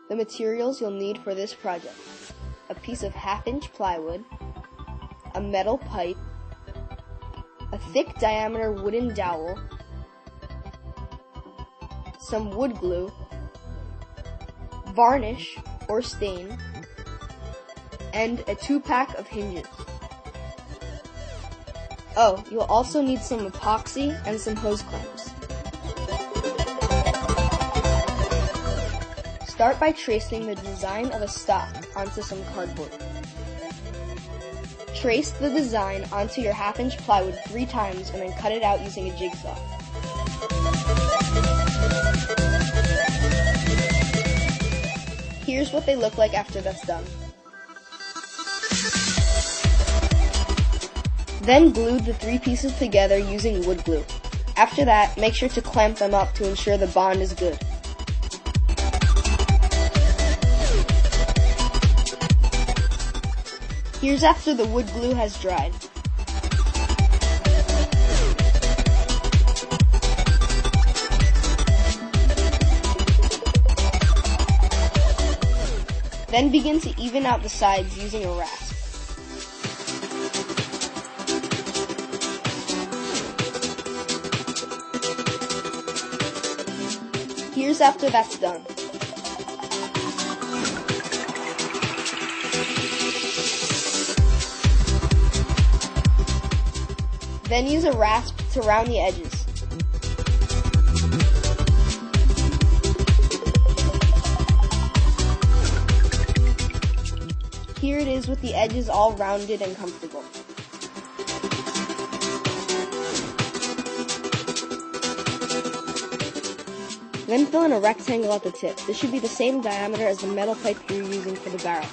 The materials you'll need for this project: a piece of 1/2-inch plywood, a metal pipe, a thick diameter wooden dowel, some wood glue, varnish or stain, and a 2-pack of hinges. Oh, you'll also need some epoxy and some hose clamps. Start by tracing the design of a stock onto some cardboard. Trace the design onto your 1/2-inch plywood 3 times and then cut it out using a jigsaw. Here's what they look like after that's done. Then glue the 3 pieces together using wood glue. After that, make sure to clamp them up to ensure the bond is good. Here's after the wood glue has dried. Then begin to even out the sides using a rasp. Here's after that's done. Then use a rasp to round the edges. Here it is with the edges all rounded and comfortable. Then fill in a rectangle at the tip. This should be the same diameter as the metal pipe you're using for the barrel.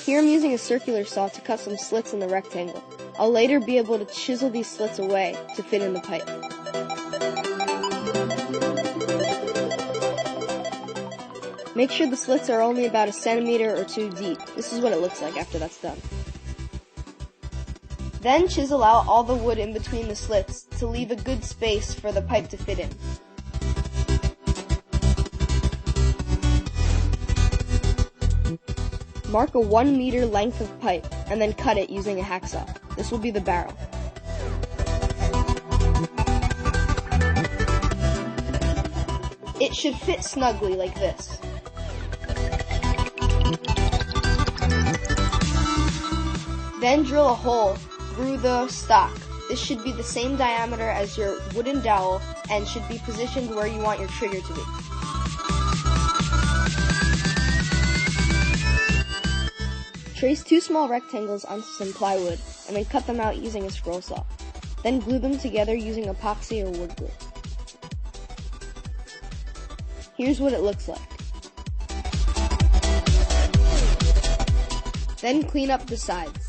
Here I'm using a circular saw to cut some slits in the rectangle. I'll later be able to chisel these slits away to fit in the pipe. Make sure the slits are only about 1 centimeter or 2 deep. This is what it looks like after that's done. Then chisel out all the wood in between the slits to leave a good space for the pipe to fit in. Mark a 1 meter length of pipe and then cut it using a hacksaw. This will be the barrel. It should fit snugly like this. Then drill a hole through the stock. This should be the same diameter as your wooden dowel and should be positioned where you want your trigger to be. Trace 2 small rectangles onto some plywood and then cut them out using a scroll saw. Then glue them together using epoxy or wood glue. Here's what it looks like. Then clean up the sides.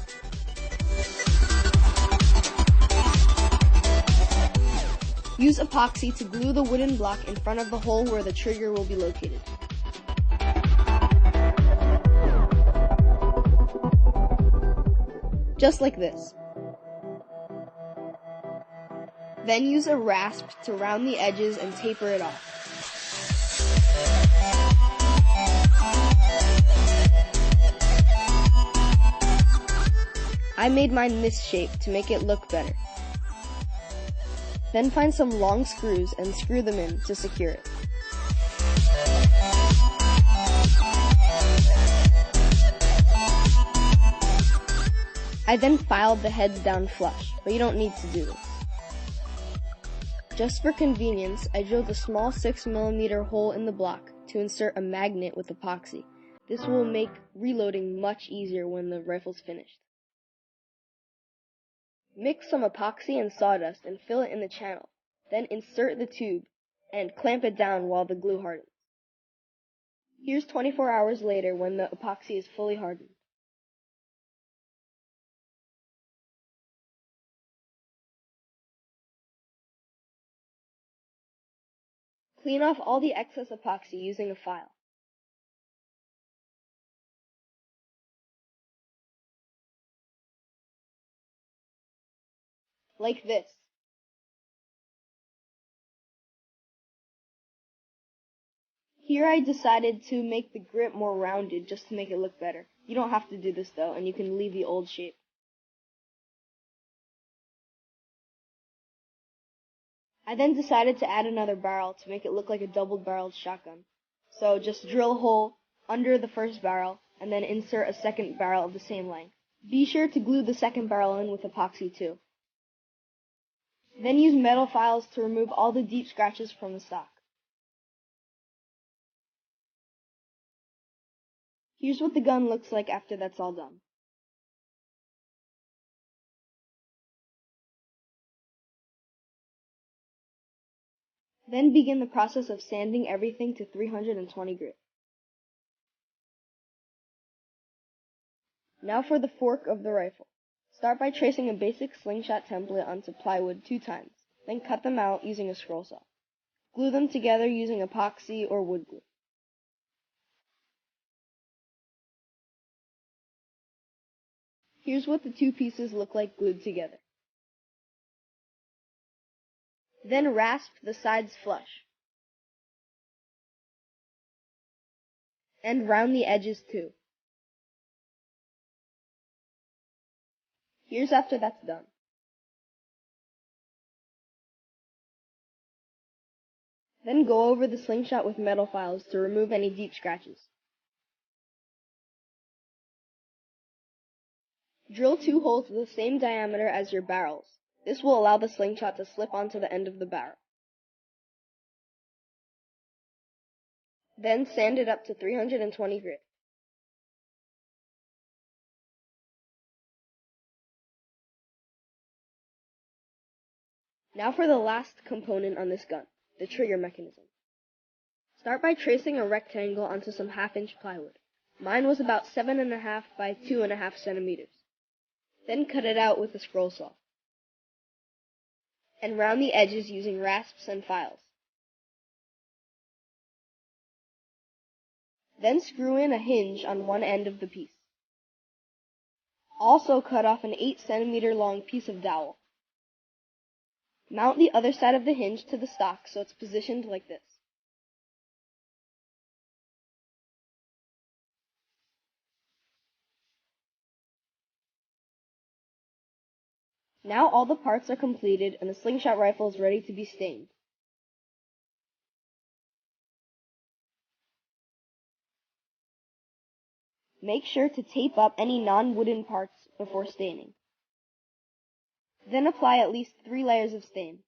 Use epoxy to glue the wooden block in front of the hole where the trigger will be located. Just like this. Then use a rasp to round the edges and taper it off. I made mine this shape to make it look better. Then find some long screws and screw them in to secure it. I then filed the heads down flush, but you don't need to do this. Just for convenience, I drilled a small 6mm hole in the block to insert a magnet with epoxy. This will make reloading much easier when the rifle's finished. Mix some epoxy and sawdust and fill it in the channel. Then insert the tube and clamp it down while the glue hardens. Here's 24 hours later when the epoxy is fully hardened. Clean off all the excess epoxy using a file. like this. Here I decided to make the grip more rounded just to make it look better. You don't have to do this though, and you can leave the old shape. I then decided to add another barrel to make it look like a double-barreled shotgun. So just drill a hole under the first barrel and then insert a second barrel of the same length. Be sure to glue the second barrel in with epoxy too. Then use metal files to remove all the deep scratches from the stock. Here's what the gun looks like after that's all done. Then begin the process of sanding everything to 320 grit. Now for the fork of the rifle. Start by tracing a basic slingshot template onto plywood 2 times, then cut them out using a scroll saw. Glue them together using epoxy or wood glue. Here's what the 2 pieces look like glued together. Then rasp the sides flush. And round the edges too. Here's after that's done. Then go over the slingshot with metal files to remove any deep scratches. Drill 2 holes the same diameter as your barrels. This will allow the slingshot to slip onto the end of the barrel. Then sand it up to 320 grit. Now for the last component on this gun, the trigger mechanism. Start by tracing a rectangle onto some 1/2-inch plywood. Mine was about 7.5 by 2.5 centimeters. Then cut it out with a scroll saw. And round the edges using rasps and files. Then screw in a hinge on one end of the piece. Also cut off an 8-centimeter long piece of dowel. Mount the other side of the hinge to the stock so it's positioned like this. Now all the parts are completed and the slingshot rifle is ready to be stained. Make sure to tape up any non-wooden parts before staining. Then apply at least 3 layers of stain.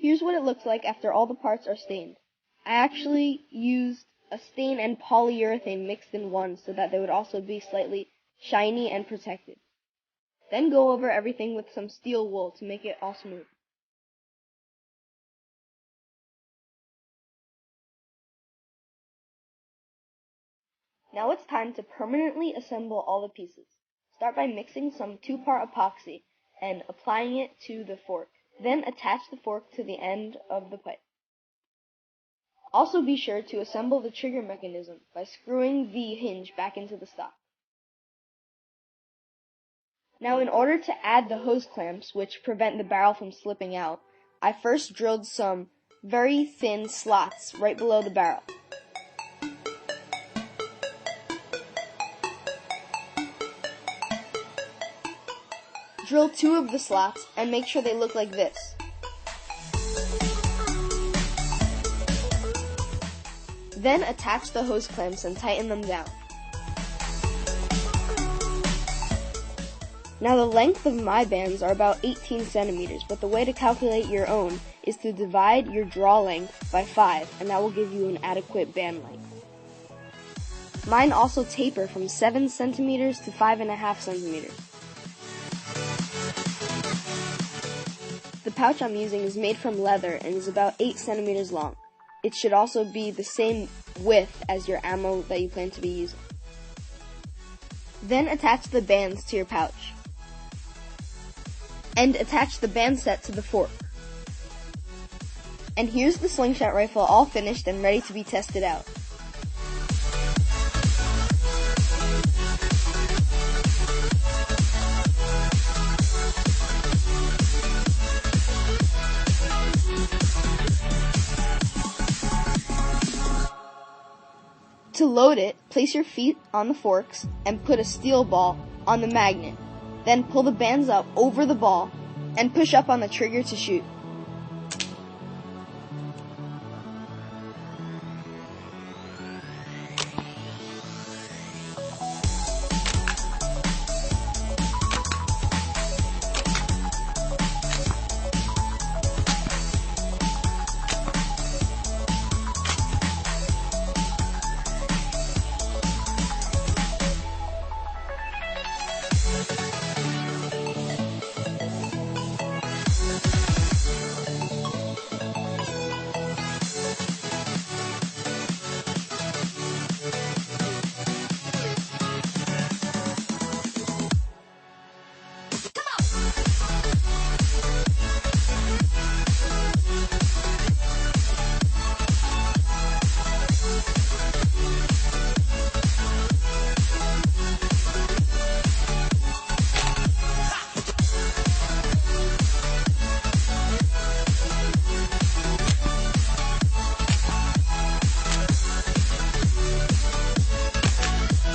Here's what it looks like after all the parts are stained. I actually used a stain and polyurethane mixed in one so that they would also be slightly shiny and protected. Then go over everything with some steel wool to make it all smooth. Now it's time to permanently assemble all the pieces. Start by mixing some 2-part epoxy and applying it to the fork. Then attach the fork to the end of the pipe. Also be sure to assemble the trigger mechanism by screwing the hinge back into the stock. Now in order to add the hose clamps, which prevent the barrel from slipping out, I first drilled some very thin slots right below the barrel. Drill 2 of the slots and make sure they look like this. Then attach the hose clamps and tighten them down. Now the length of my bands are about 18 centimeters, but the way to calculate your own is to divide your draw length by 5, and that will give you an adequate band length. Mine also taper from 7 centimeters to 5.5 centimeters. The pouch I'm using is made from leather and is about 8 centimeters long. It should also be the same width as your ammo that you plan to be using. Then attach the bands to your pouch. And attach the band set to the fork. And here's the slingshot rifle all finished and ready to be tested out. To load it, place your feet on the forks and put a steel ball on the magnet. Then pull the bands up over the ball and push up on the trigger to shoot.